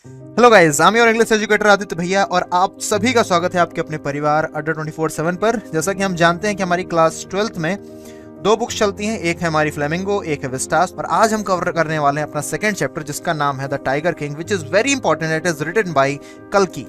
Hello guys, I am your English educator Aditya भैया और आप सभी का स्वागत है आपके अपने परिवार अड्डा 24/7 पर। जैसा कि हम जानते हैं कि हमारी क्लास 12th में दो बुक्स चलती हैं, एक है हमारी फ्लेमिंगो, एक है विस्टास। और आज हम कवर करने वाले हैं अपना सेकंड चैप्टर जिसका नाम है the tiger king, which is very important. It is written by कल्कि।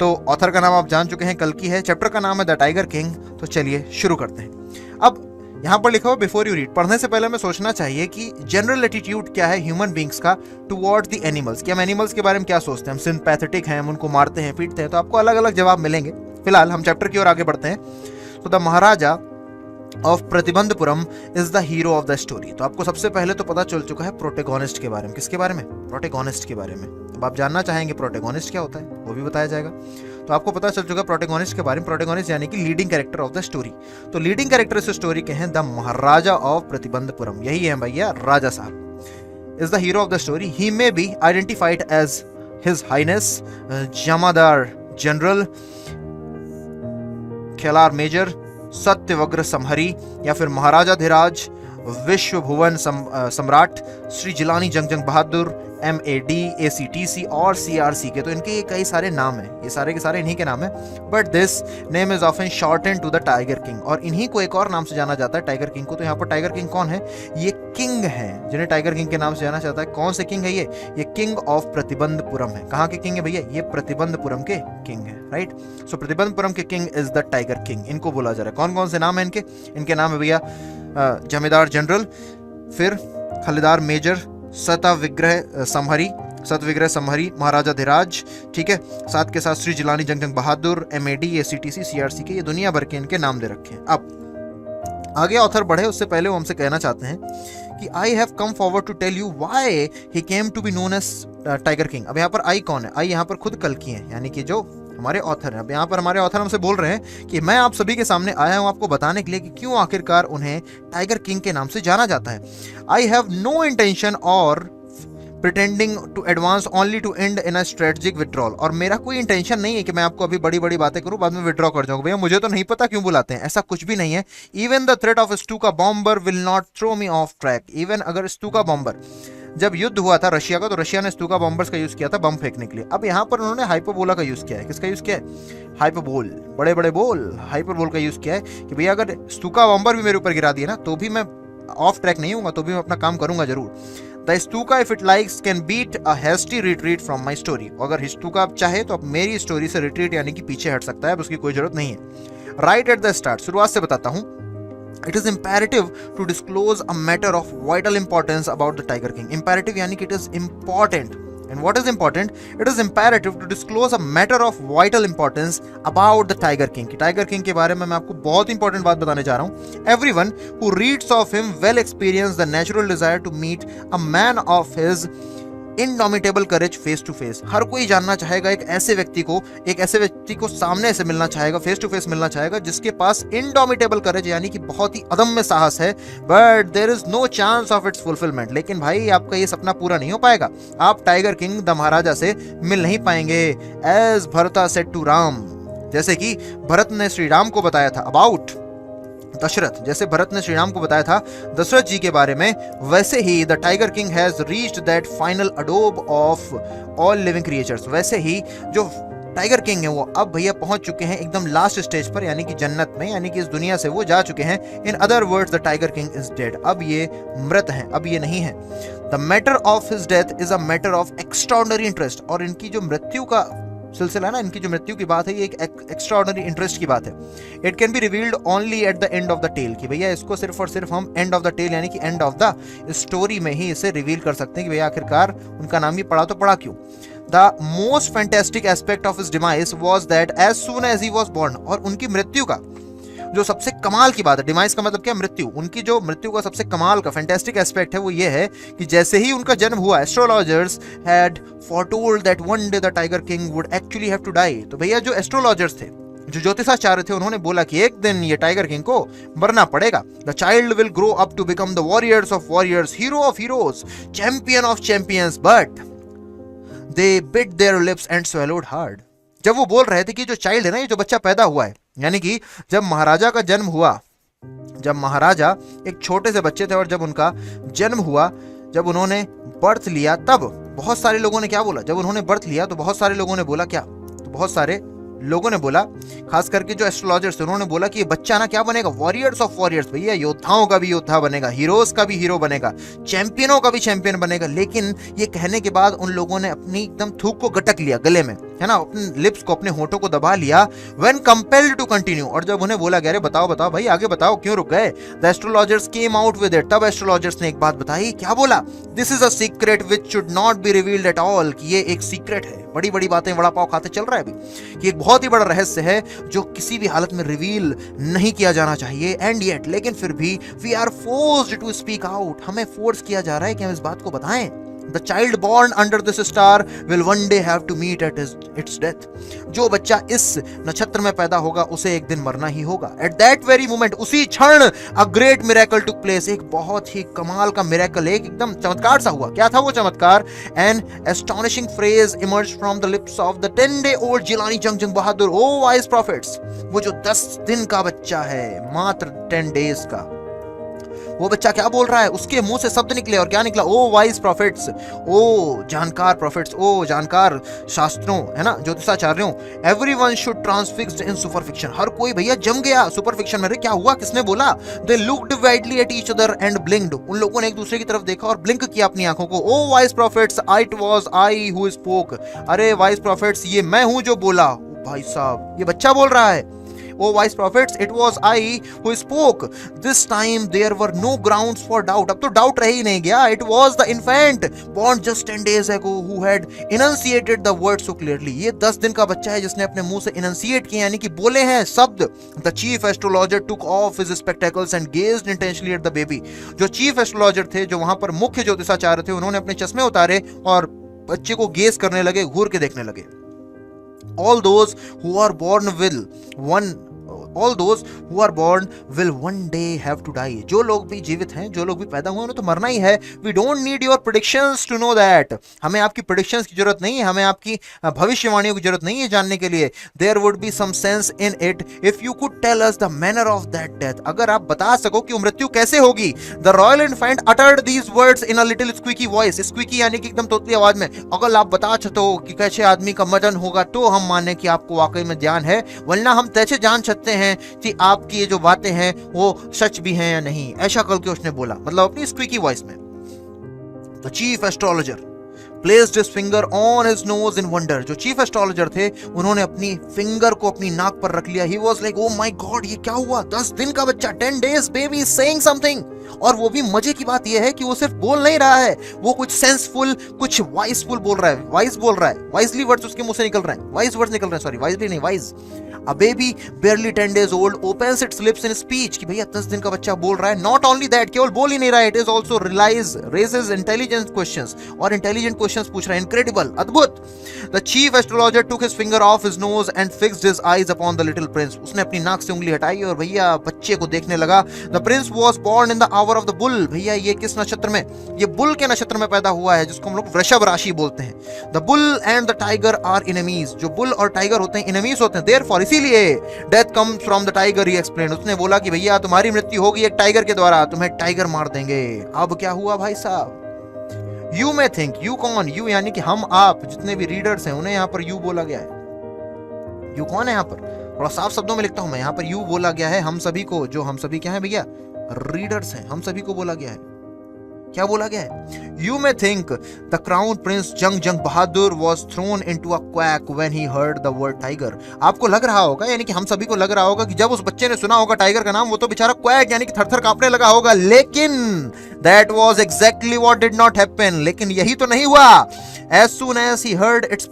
तो ऑथर का नाम आप जान चुके हैं, कल्कि है। चैप्टर का नाम है द टाइगर किंग। तो चलिए शुरू करते हैं। अब यहाँ पर लिखा हुआ बिफोर यू रीड, पढ़ने से पहले हमें सोचना चाहिए कि जनरल एटीट्यूड क्या है ह्यूमन बींग्स का टुवर्ड्स द एनिमल्स, कि हम एनिमल्स के बारे में क्या सोचते हैं। हम सिंपैथेटिक हैं, हम उनको मारते हैं, पीटते हैं। तो आपको अलग अलग जवाब मिलेंगे। फिलहाल हम चैप्टर की ओर आगे बढ़ते हैं। तो the Maharaja of Pratibandapuram is the hero of the story. तो आपको सबसे पहले तो पता चल चुका है प्रोटेगोनिस्ट के बारे में। किसके बारे में? प्रोटेगोनिस्ट के बारे में। अब आप जानना चाहेंगे प्रोटेगोनिस्ट क्या होता है, वो भी बताया जाएगा। तो आपको पता चल चुका है प्रोटेगोनिस्ट के बारे में। प्रोटेगोनिस्ट यानी कि leading character of the story. तो लीडिंग कैरेक्टर इस स्टोरी के हैं द महाराजा ऑफ प्रतिबंधपुरम, यही है भैया राजा साहब। Is the hero of the story. He may be identified as his highness Jamadar general, Khiledar major, सत्यवग्र समहरी, या फिर महाराजा धीराज, विश्व भुवन सम्राट, श्री जिलानी जंग बहादुर, MAD, ACTC और CRC के। तो इनके ये कई सारे नाम हैं, ये सारे के सारे इन्हीं के नाम हैं। But this name is often shortened to the tiger king, और इन्हीं को एक और नाम से जाना जाता है, टाइगर किंग को। तो यहाँ पर टाइगर किंग कौन है? ये किंग है जिन्हें टाइगर किंग के नाम से जाना चाहता है। कौन से किंग है ये किंग ऑफ प्रतिबंधपुरम है। कहाँ के किंग है भैया? ये प्रतिबंधपुरम के किंग है, राइट। सो प्रतिबंधपुरम के king is the tiger king, इनको बोला जा रहा है। कौन कौन से नाम है इनके? इनके नाम है भैया जमींदार जनरल, फिर खलीदार मेजर, सतविग्रह समहरी, महाराजा धीराज, ठीक है। साथ के साथ श्री जिलानी जंग बहादुर, MAD, ACTC, CRC के, ये दुनिया भर के इनके नाम दे रखे हैं। अब आगे ऑथर बढ़े उससे पहले वो हमसे कहना चाहते हैं कि I have come forward to tell you why he came to be known as tiger king. अब यहाँ पर आई कौन है? आई यहाँ पर खुद कल्कि है, यानी कि जो हमारे ऑथर हैं। अब यहाँ पर हमारे ऑथर हमसे बोल रहे हैं कि मैं आप सभी के सामने आया हूँ आपको बताने के लिए कि क्यों आखिरकार उन्हें टाइगर किंग के नाम से जाना जाता है। I have no intention of pretending to advance only to end in a strategic withdrawal. और मेरा कोई इंटेंशन नहीं है कि मैं आपको अभी बड़ी बड़ी बातें करूं, बाद में विड्रॉ कर जाऊंगा। भैया मुझे तो नहीं पता क्यों बुलाते हैं, ऐसा कुछ भी नहीं है। Even the threat of Stuka bomber will not throw me off track. Even अगर स्टूका बॉम्बर, जब युद्ध हुआ था रशिया का, तो रशिया ने स्टूका बॉम्बर्स का यूज किया था बम फेंकने के लिए। अब यहाँ पर उन्होंने हाइपरबोला का यूज किया है। किसका यूज किया है? हाइपरबोल, बड़े बड़े बोल, हाइपरबोल का यूज किया है कि भैया अगर स्टूका बॉम्बर भी मेरे ऊपर गिरा दिया ना, तो भी मैं ऑफ ट्रैक नहीं हूँ, तो भी मैं अपना काम करूंगा जरूर। The Stuka if it likes can beat a hasty retreat from my story. अगर स्टूका आप चाहे तो अब मेरी स्टोरी से रिट्रीट यानी कि पीछे हट सकता है, अब उसकी कोई जरूरत नहीं है। राइट एट द स्टार्ट, शुरुआत से बताता हूँ। It is imperative to disclose a matter of vital importance about the Tiger King. Imperative यानी कि it is important. And what is important? It is imperative to disclose a matter of vital importance about the Tiger King. कि Tiger King के बारे में मैं आपको बहुत important बात बताने जा रहा हूँ। Everyone who reads of him well experience the natural desire to meet a man of his indomitable courage face to face. हर कोई जानना चाहेगा एक ऐसे व्यक्ति को सामने से मिलना चाहेगा, फेस टू फेस मिलना चाहेगा, जिसके पास इनडोमिटेबल करेज यानी कि बहुत ही अदम्य साहस है। But there is no chance of its fulfilment. लेकिन भाई आपका ये सपना पूरा नहीं हो पाएगा, आप टाइगर किंग द महाराजा से मिल नहीं पाएंगे। एज भरता सेड टू राम, जैसे कि भरत ने श्री राम को बताया था अबाउट दशरथ, जैसे भरत ने श्री राम को बताया था दशरथ जी के बारे में, वैसे ही the tiger king has reached that final अडोब ऑफ ऑल लिविंग क्रिएचर्स। वैसे ही जो टाइगर किंग है वो अब भैया पहुंच चुके हैं एकदम लास्ट स्टेज पर, यानी कि जन्नत में, यानी कि इस दुनिया से वो जा चुके हैं। In other words the tiger king is dead. अब ये मृत हैं, अब ये नहीं है। The matter of his death is a matter of extraordinary interest. और इनकी जो मृत्यु का सिलसिला ना, इनकी जो मृत्यु की बात है, ये एक एक्स्ट्राऑर्डिनरी इंटरेस्ट की बात है। It can be revealed only at the end of the tale, कि भैया इसको सिर्फ और सिर्फ हम एंड ऑफ द टेल यानी कि एंड ऑफ द स्टोरी में ही इसे रिवील कर सकते हैं कि भैया आखिरकार उनका नाम ही पड़ा तो पड़ा क्यों। The most fantastic aspect of his demise was that as soon as he was born. और उनकी मृत्यु का जो सबसे कमाल की बात है, डिमाइस का मतलब क्या? मृत्यु। उनकी जो मृत्यु का सबसे कमाल का फैंटास्टिक एस्पेक्ट है वो ये है कि जैसे ही उनका जन्म हुआ, astrologers had foretold that one day the tiger king would actually have to die. तो भैया जो एस्ट्रोलॉजर्स थे, जो ज्योतिषाचार्य थे, उन्होंने बोला कि एक दिन ये टाइगर किंग को मरना पड़ेगा। The child will grow up to become the warriors of warriors, hero of heroes, champion of champions, but they bit their lips and swallowed hard. जब वो बोल रहे थे कि जो चाइल्ड है ना, ये जो बच्चा पैदा हुआ है, यानी कि जब महाराजा का जन्म हुआ, जब महाराजा एक छोटे से बच्चे थे और जब उनका जन्म हुआ, जब उन्होंने बर्थ लिया, तब बहुत सारे लोगों ने क्या बोला जब उन्होंने बर्थ लिया, तो बहुत सारे लोगों ने बोला क्या, तो बहुत सारे लोगों ने बोला, खास करके जो एस्ट्रोलॉजर्स थे, उन्होंने बोला कि ये बच्चा ना क्या बनेगा, वॉरियर्स ऑफ वॉरियर्स, भैया योद्धाओं का भी योद्धा बनेगा, हीरोज का भी हीरो बनेगा, चैंपियनों का भी चैंपियन बनेगा। लेकिन ये कहने के बाद उन लोगों ने अपनी एकदम थूक को गटक लिया गले में, है ना, अपने लिप्स को, अपने होठों को दबा लिया व्हेन कंपेल्ड टू कंटिन्यू। और जब उन्हें बोला गया, अरे बताओ बताओ भाई आगे बताओ, क्यों रुक गए, the astrologers came out with it, तब एस्ट्रोलॉजर्स ने एक बात बताई, क्या बोला, this is a secret which should not be revealed at all, कि ये एक सीक्रेट है, बड़ी बड़ी बातें वड़ा पाव खाते चल रहा है अभी, कि एक बहुत ही बड़ा रहस्य है जो किसी भी हालत में रिवील नहीं किया जाना चाहिए। एंड येट, लेकिन फिर भी we are forced to speak out, हमें फोर्स किया जा रहा है कि हम इस बात को बताएं। The child born under this star will one day have to meet at its death. जो बच्चा इस नक्षत्र में पैदा होगा उसे एक दिन मरना ही होगा। At that very moment, उसी क्षण a great miracle took place. एक बहुत ही कमाल का मिरेकल, एक एकदम चमत्कार सा हुआ। क्या था वो चमत्कार? An astonishing phrase emerged from the lips of the 10-day-old Jilani जंग बहादुर, oh wise prophets. वो जो 10 दिन का बच्चा है, मात्र 10 days का, वो बच्चा क्या बोल रहा है, उसके मुंह से शब्द निकले, और क्या निकला, ओ वाइज प्रॉफिट्स, ओ जानकार प्रॉफिट्स, ओ जानकार शास्त्रों, है ना, ज्योतिषाचार्यों, एवरीवन शुड ट्रांसफिक्स्ड इन सुपरफिक्शन, हर कोई भैया जम गया सुपरफिक्शन में। क्या हुआ, किसने बोला, they looked widely at each other and ब्लिंक्ड, उन लोगों ने एक दूसरे की तरफ देखा और ब्लिंक किया अपनी आंखों को। O wise prophets, it was I who spoke, अरे वाइज प्रॉफिट्स, ये मैं हूं जो बोला। भाई साहब, ये बच्चा बोल रहा है, O wise prophets, it was I who spoke. This time there were no grounds for doubt. अब तो डाउट रह ही नहीं गया. It was the infant born just 10 days ago who had enunciated the word so clearly. ये 10 दिन का बच्चा है जिसने अपने मुंह से enunciate किए, यानी कि बोले हैं शब्द. The chief astrologer took off his spectacles and gazed intensely at the baby. जो chief astrologer थे, जो वहां पर मुख्य ज्योतिषाचार्य थे, उन्होंने अपने चश्मे उतारे और बच्चे को गेज करने लगे, घूर के देखने लगे. All those who are born will one day have to die. जो लोग भी जीवित हैं, जो लोग भी पैदा हुए, उन्हें तो मरना ही है. We don't need your predictions to know that. हमें आपकी predictions की जरूरत नहीं है, हमें आपकी भविष्यवाणियों की जरूरत नहीं है जानने के लिए. There would be some sense in it if you could tell us the manner of that death. अगर आप बता सको कि मृत्यु कैसे होगी. The royal infant uttered these words in a little squeaky voice. Squeaky यानी कि एकदम तोतली आवाज में. अगर आप बता सको कि कैसे आदमी का मरण होगा तो हम माने कि आपको वाकई में ध्यान है, वरना हम कैसे जान सकते हैं कि आपकी ये जो बातें हैं वो सच भी हैं या नहीं. ऐसा करके उसने बोला, मतलब अपनी स्क्वीकी वॉइस में. The chief astrologer placed his finger on his nose in wonder. जो चीफ एस्ट्रोलॉजर थे, उन्होंने अपनी फिंगर को अपनी नाक पर रख लिया. He was like, oh my God, ये क्या हुआ? 10 दिन का बच्चा, 10 days baby is saying something. और वो भी मजे की बात ये है कि वो सिर्फ बोल नहीं रहा है, वो कुछ सेंसफुल, कुछ वाइसफुल बोल रहा है. वाइज बोल रहा है, वाइजली वर्ड्स उसके मुंह से निकल रहे हैं, वाइज वर्ड्स निकल रहे हैं, सॉरी वाइजली नहीं, wise. A baby barely 10 days old opens its lips in speech. कि भैया 10 दिन का बच्चा बोल रहा है. Not only that, केवल बोल ही नहीं रहा है, it is also raises intelligent questions. और intelligent questions पूछ रहा है. Incredible, अद्भुत. The chief astrologer took his finger off his nose and fixed his eyes upon the little prince. उसने अपनी नाक से उंगली हटाई और भैया बच्चे को देखने लगा. The prince was born in the hour of the bull. भैया ये किस नक्षत्र में? ये बुल के नक्षत्र में पैदा हुआ है, जिसको हम लोग वृषभ राशि बोलते हैं. The bull and the tiger are enemies. जो बुल और टाइगर होते हैं, enemies होते हैं. Therefore, इसीलिए death comes from the tiger, he explain. उसने बोला कि भैया तुम्हारी मृत्यु होगी एक टाइगर के द्वारा, तुम्हें टाइगर मार देंगे. अब क्या हुआ भाई साहब? यू में थिंक, यू कौन? यू यानी कि हम, आप, जितने भी रीडर्स हैं उन्हें यहाँ पर यू बोला गया है. यू कौन है यहाँ पर? थोड़ा साफ शब्दों में लिखता हूं मैं. यहाँ पर यू बोला गया है हम सभी को. जो हम सभी क्या है भैया? रीडर्स हैं. हम सभी को बोला गया है. क्या बोला गया है? You may think the crown prince जंग बहादुर was thrown into a quack when he heard the word tiger. आपको लग रहा होगा, यानी कि हम सभी को लग रहा होगा कि जब उस बच्चे ने सुना होगा टाइगर का नाम, वो तो बेचारा क्वैक यानी कि थर-थर कांपने लगा होगा. लेकिन that was exactly what did not happen. लेकिन यही तो नहीं हुआ. As soon as he heard it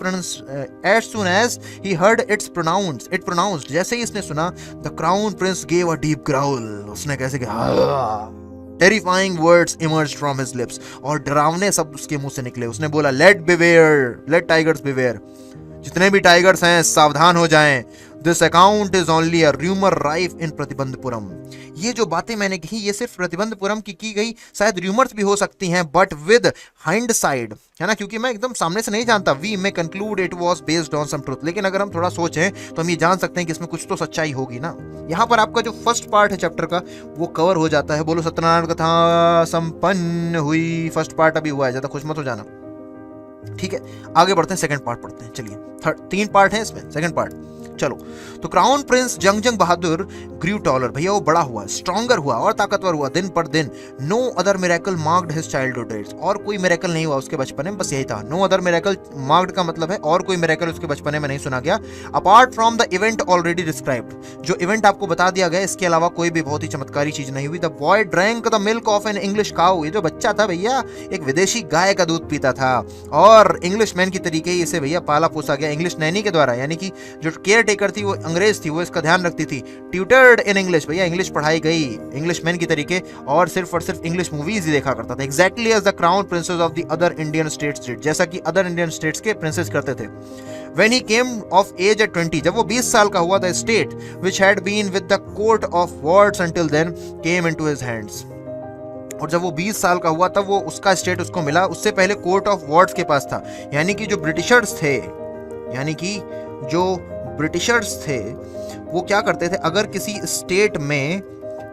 pronounced, जैसे ही इसने सुना, the crown prince gave a deep growl. उसने कैसे कहा? Terrifying words emerged from his lips. और डरावने शब्द उसके मुंह से निकले. उसने बोला, let tigers beware. जितने भी टाइगर्स हैं सावधान हो जाएं. This account is only a rumor rife in Pratibandapuram. ये जो बातें मैंने कही, ये सिर्फ प्रतिबंधपुरम की गई, शायद रूमर्स भी हो सकती हैं, बट विद हाइंडसाइड, है ना, क्योंकि मैं एकदम सामने से नहीं जानता. We may conclude it was based on some truth. लेकिन अगर हम थोड़ा सोचें तो हम ये जान सकते हैं कि इसमें कुछ तो सच्चाई होगी ना. यहाँ पर आपका जो फर्स्ट पार्ट है चैप्टर का, वो कवर हो जाता है. बोलो सत्यनारायण कथा संपन्न हुई. फर्स्ट पार्ट अभी हुआ है, ज्यादा खुश मत हो जाना. ठीक है, आगे बढ़ते हैं, सेकंड पार्ट पढ़ते हैं। चलिए, 3 पार्ट है इसमें, सेकंड पार्ट। चलो, तो क्राउन प्रिंस जंगजंग बहादुर ग्रू टॉलर, भैया वो बड़ा हुआ, स्ट्रॉन्गर हुआ और ताकतवर हुआ दिन पर दिन। No other miracle marked his childhood days, और कोई मिरेकल नहीं हुआ उसके बचपने में, बस यही था। नो अदर मिरेकल मार्क्ड का मतलब है और कोई मिरेकल उसके बचपने में नहीं सुना गया, apart from the event already described, जो इवेंट आपको बता दिया गया, इसके अलावा कोई भी बहुत ही चमत्कारी चीज नहीं हुई। The boy drank the milk of an English cow, ये जो बच्चा था भैया एक विदेशी गाय का दूध पीता था, और इंग्लिश मैन की तरीके ही इसे भैया पाला पोसा गया, इंग्लिश नैनी के द्वारा, यानी कि जो केयर टेकर थी वो अंग्रेज थी, वो इसका ध्यान रखती थी। ट्यूटर्ड इन इंग्लिश, भैया इंग्लिश पढ़ाई गई इंग्लिश मैन की तरीके, और सिर्फ इंग्लिश मूवीज ही देखा करता था। Exactly as the crown princes of the other Indian states did, जैसा कि अदर इंडियन स्टेट्स के प्रिंसेस करते थे। When he came of age at 20, जब वो 20 साल का हुआ, the state which had been with the court of wards until then came into his hands, और जब वो 20 साल का हुआ तब वो उसका स्टेट उसको मिला, उससे पहले कोर्ट ऑफ वार्ड्स के पास था। यानी कि जो ब्रिटिशर्स थे वो क्या करते थे, अगर किसी स्टेट में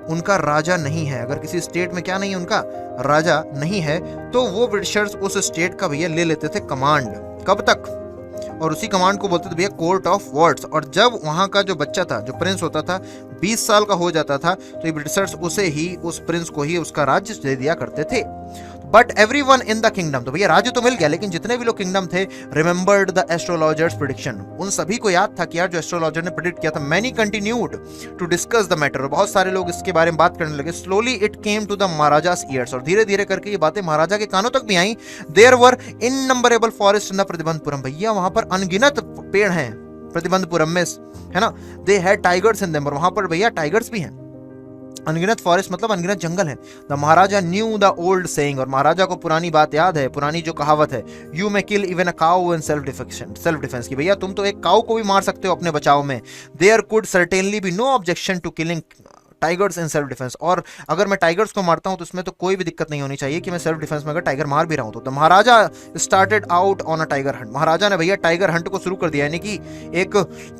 उनका राजा नहीं है, अगर किसी स्टेट में क्या नहीं है, उनका राजा नहीं है, तो वो ब्रिटिशर्स उस स्टेट का भैया ले लेते थे कमांड। कब तक? और उसी कमांड को बोलते थे भैया कोर्ट ऑफ वार्ड्स। और जब वहां का जो बच्चा था, जो प्रिंस होता था, 20 साल का हो जाता था, तो ये ब्रिटिशर्स उसे ही, उस प्रिंस को ही उसका राज्य दे दिया करते थे। But everyone in the kingdom, तो भैया राज्य तो मिल गया, लेकिन जितने भी लोग किंगडम थे, रिमेंबर्ड द एस्ट्रोलॉजर्स प्रेडिक्शन, उन सभी को याद था कि यार जो एस्ट्रोलॉजर ने प्रेडिक्ट किया था। Many continued to discuss the matter, बहुत सारे लोग इसके बारे में बात करने लगे। Slowly it came to the Maharaja's ears, और धीरे धीरे करके ये बातें महाराजा के कानों तक भी आई। There were innumerable forest in the Pratibandapuram, भैया वहां पर अनगिनत पेड़ हैं प्रतिबंधपुरम में, है ना। They had tigers in them, और वहां पर भैया टाइगर्स भी हैं। अनगिनत फॉरेस्ट मतलब अनगिनत जंगल है। The Maharaja new the old saying, और महाराजा को पुरानी बात याद है, पुरानी जो कहावत है, you may kill even a cow in self defence, की भैया तुम तो एक काऊ को भी मार सकते हो अपने बचाव में। There could certainly be no objection to killing tigers in self defence, और अगर मैं टाइगर्स को मारता हूं तो उसमें तो कोई भी दिक्कत नहीं होनी चाहिए कि मैं सेल्फ डिफेंस में अगर टाइगर मार भी रहा हूं तो। The Maharaja started out on a tiger hunt, Maharaja ने भैया टाइगर हंट को शुरू कर दिया, यानी कि एक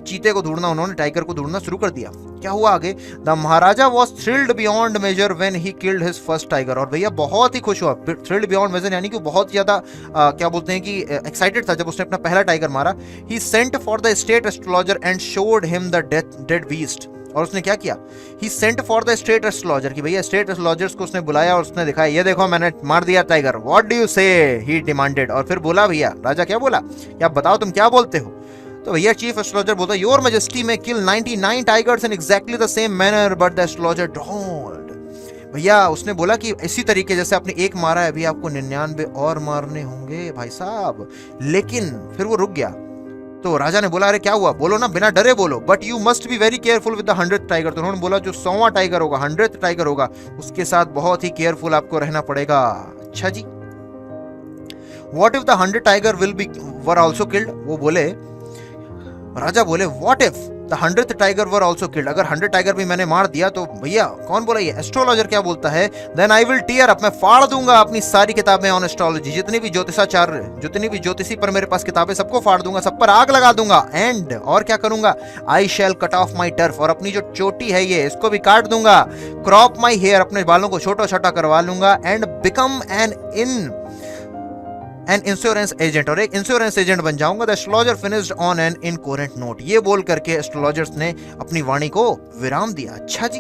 चीते को ढूंढना, उन्होंने टाइगर को ढूंढना शुरू कर दिया। क्या हुआ आगे? The Maharaja was thrilled beyond measure when he killed his first tiger, और भैया बहुत ही खुश हुआ। थ्रिल्ड बियॉन्ड मेजर यानी कि बहुत ज्यादा क्या बोलते हैं कि एक्साइटेड था जब उसने अपना पहला टाइगर मारा। He sent for the state astrologer and showed him the dead beast, और उसने क्या किया? He sent for the state astrologer, की भैया स्टेट एस्ट्रोलॉजर्स को उसने बुलाया और उसने दिखाया, ये देखो मैंने मार दिया टाइगर, व्हाट डू यू से, ही डिमांडेड। और फिर बोला भैया, राजा क्या बोला, क्या बताओ तुम क्या बोलते हो? तो भैया चीफ एस्ट्रोलॉजर बोलता, योर मैजेस्टी में किल 99 tigers in exactly the same manner, but the astrologer don't. भैया उसने बोला कि इसी तरीके जैसे आपने एक मारा है, अभी आपको 99 और मारने होंगे भाई साहब। लेकिन फिर वो रुक गया, तो राजा ने बोला, अरे क्या हुआ, बोलो ना, बिना डरे बोलो। But you must be very careful with the 100th tiger, तो उन्होंने बोला जो 100वां टाइगर होगा, 100th टाइगर होगा, उसके साथ बहुत ही केयरफुल आपको रहना पड़ेगा। अच्छा जी, what if the 100 tiger will be were also killed, वो बोले, राजा बोले, what if the 100th tiger were also killed, अगर 100 टाइगर भी मैंने मार दिया तो? भैया कौन बोला ये? एस्ट्रोलॉजर क्या बोलता है? Then I will tear up, मैं फाड़ दूंगा अपनी सारी किताबें ऑन एस्ट्रोलॉजी, जितनी भी ज्योतिषी पर मेरे पास किताबें, सबको फाड़ दूंगा, सब पर आग लगा दूंगा। एंड और क्या करूंगा? आई शैल कट ऑफ माई टर्फ, और अपनी जो चोटी है ये, इसको भी काट दूंगा। क्रॉप माई हेयर, अपने बालों को छोटा छोटा करवा लूंगा। And become an insurance agent, और एक इंश्योरेंस एजेंट बन जाऊंगा। The astrologer finished on an incoherent note, ये बोल करके एस्ट्रोलॉजर्स ने अपनी वाणी को विराम दिया। अच्छा जी,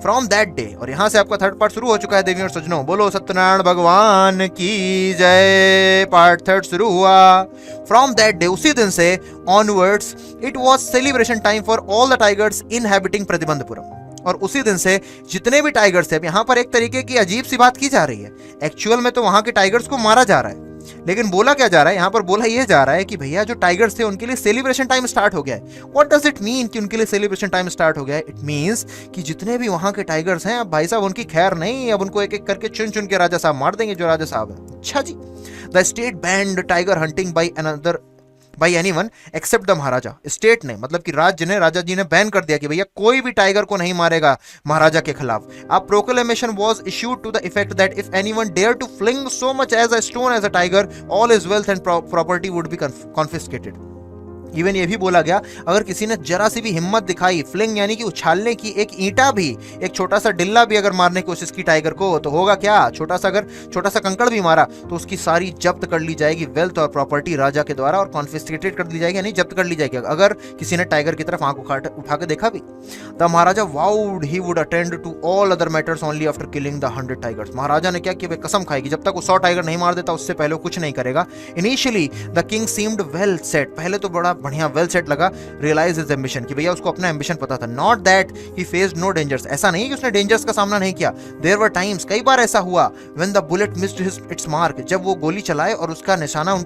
फ्रॉम दैट डे, और यहां से आपका थर्ड पार्ट शुरू हो चुका है देवी और सज्जनों, बोलो सत्यनारायण भगवान की जय। पार्ट थर्ड शुरू हुआ। फ्रॉम दैट डे, उसी दिन से onwards it was celebration time for all the tigers inhabiting Pratibandapuram, और उसी दिन से जितने भी टाइगर्स थे, अब यहां पर एक तरीके की अजीब सी बात की जा रही है। एक्चुअल में तो वहां के टाइगर्स को मारा जा रहा है, लेकिन बोला क्या जा रहा है यहाँ पर? बोला ये जा रहा है कि भैया जो टाइगर्स थे उनके लिए सेलिब्रेशन टाइम स्टार्ट हो गया है। व्हाट डज इट मीन कि उनके लिए सेलिब्रेशन टाइम स्टार्ट हो गया है? इट मींस कि जितने भी वहां के टाइगर्स हैं, अब भाई साहब उनकी खैर नहीं, अब उनको एक एक करके चुन चुन के राजा साहब मार देंगे, जो राजा साहब है। अच्छा जी, the state banned tiger hunting by anyone except the Maharaja, state ने मतलब कि राज्य ने, राजा जी ने बैन कर दिया कि भैया कोई भी टाइगर को नहीं मारेगा महाराजा के खिलाफ। A proclamation was issued to the effect that if anyone dare to fling so much as a stone as a tiger, all his wealth and property would be confiscated. Even ये भी बोला गया अगर किसी ने जरा सी भी हिम्मत दिखाई, फ्लिंग यानी कि उछालने की, एक ईंटा भी, एक छोटा सा डिल्ला भी अगर मारने की कोशिश की टाइगर को, तो होगा क्या, छोटा सा कंकड़ भी मारा तो उसकी सारी जब्त कर ली जाएगी वेल्थ और प्रॉपर्टी राजा के द्वारा, और कॉन्फिस्केटेड कर दी जाएगी, यानी जब्त कर ली जाएगी अगर किसी ने टाइगर की तरफ आंख उठा के देखा भी। The Maharaja vowed he would attend to all other matters only after killing the 100 tigers. Maharaja ने क्या किया, कसम खाई कि जब तक वो 100 टाइगर नहीं मार देता उससे पहले कुछ नहीं करेगा। Initially the king seemed well set, पहले तो बड़ा बढ़िया वेल सेट लगा, रियलाइज हिज एम्बिशन, कि भैया उसको अपना एम्बिशन पता था। Not that he faced no dangers, ऐसा नहीं कि उसने डेंजर्स का सामना नहीं किया। देयर वर टाइम्स, कई बार ऐसा हुआ, when the bullet missed it's mark, जब वो गोली चलाए और उसका निशाना